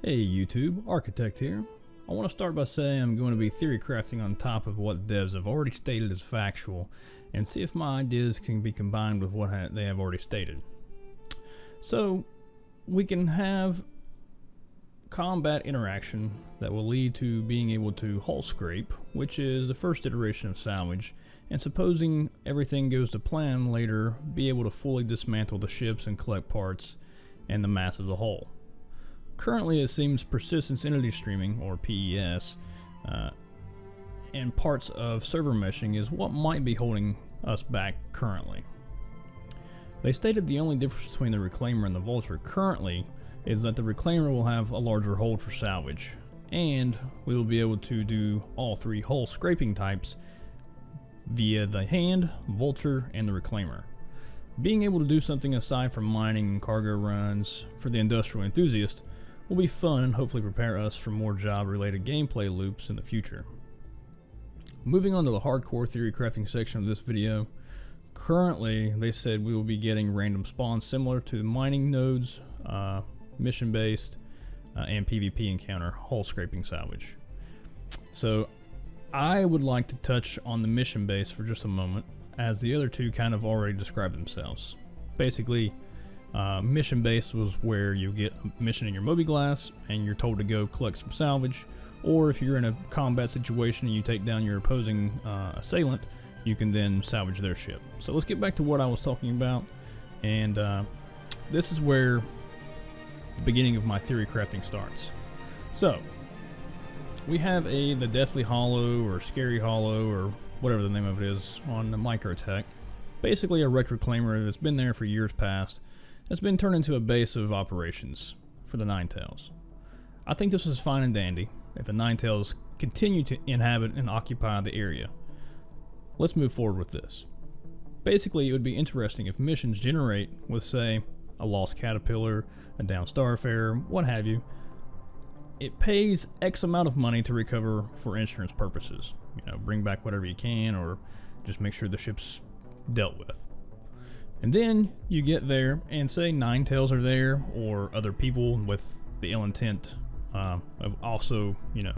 Hey YouTube, Architect here. I want to start by saying I'm going to be theory crafting on top of what devs have already stated as factual and see if my ideas can be combined with what they have already stated. So we can have combat interaction that will lead to being able to hull scrape, which is the first iteration of salvage, and supposing everything goes to plan later, be able to fully dismantle the ships and collect parts and the mass of the hull. Currently, it seems persistence entity streaming, or PES, and parts of server meshing is what might be holding us back currently. They stated the only difference between the Reclaimer and the Vulture currently is that the Reclaimer will have a larger hold for salvage, and we will be able to do all three hull scraping types via the Hand, Vulture, and the Reclaimer. Being able to do something aside from mining and cargo runs for the industrial enthusiast will be fun and hopefully prepare us for more job-related gameplay loops in the future. Moving on to the hardcore theory crafting section of this video, currently they said we will be getting random spawns similar to the mining nodes, mission-based, and PvP encounter hull scraping salvage. So I would like to touch on the mission base for just a moment, as the other two kind of already describe themselves. Basically, mission base was where you get a mission in your mobiGlas and you're told to go collect some salvage, or if you're in a combat situation and you take down your opposing assailant, you can then salvage their ship. So let's get back to what I was talking about, and this is where the beginning of my theory crafting starts. So we have the Deathly Hollow or Scary Hollow or whatever the name of it is on the Microtech. Basically a wrecked reclaimer that's been there for years past. It's been turned into a base of operations for the Ninetales. I think this is fine and dandy if the Ninetales continue to inhabit and occupy the area. Let's move forward with this. Basically, it would be interesting if missions generate with, say, a lost caterpillar, a downed starfarer, what have you. It pays X amount of money to recover for insurance purposes. You know, bring back whatever you can, or just make sure the ship's dealt with. And then you get there and say Ninetales are there, or other people with the ill intent of also, you know,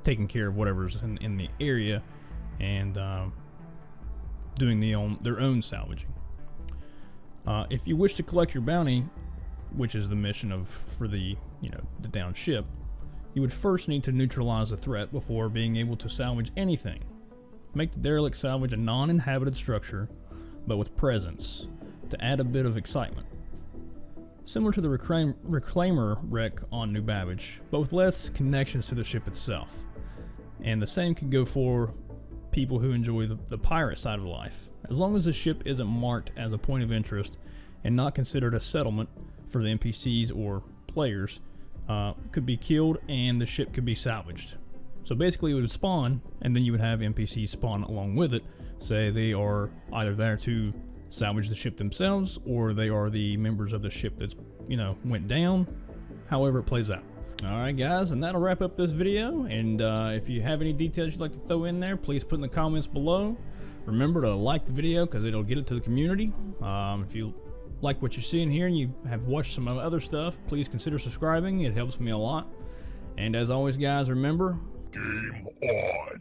taking care of whatever's in the area and doing their own salvaging. If you wish to collect your bounty, which is the mission for the downed ship, you would first need to neutralize the threat before being able to salvage anything. Make the derelict salvage a non-inhabited structure, but with presence, to add a bit of excitement. Similar to the Reclaimer wreck on New Babbage, but with less connections to the ship itself. And the same could go for people who enjoy the pirate side of life. As long as the ship isn't marked as a point of interest and not considered a settlement for the NPCs or players, could be killed and the ship could be salvaged. So basically it would spawn, and then you would have NPCs spawn along with it. Say they are either there to salvage the ship themselves, or they are the members of the ship that's, went down, however it plays out. Alright guys, and that'll wrap up this video, and if you have any details you'd like to throw in there, please put in the comments below. Remember to like the video because it'll get it to the community. If you like what you're seeing here and you have watched some other stuff, please consider subscribing. It helps me a lot. And as always guys, remember, game on!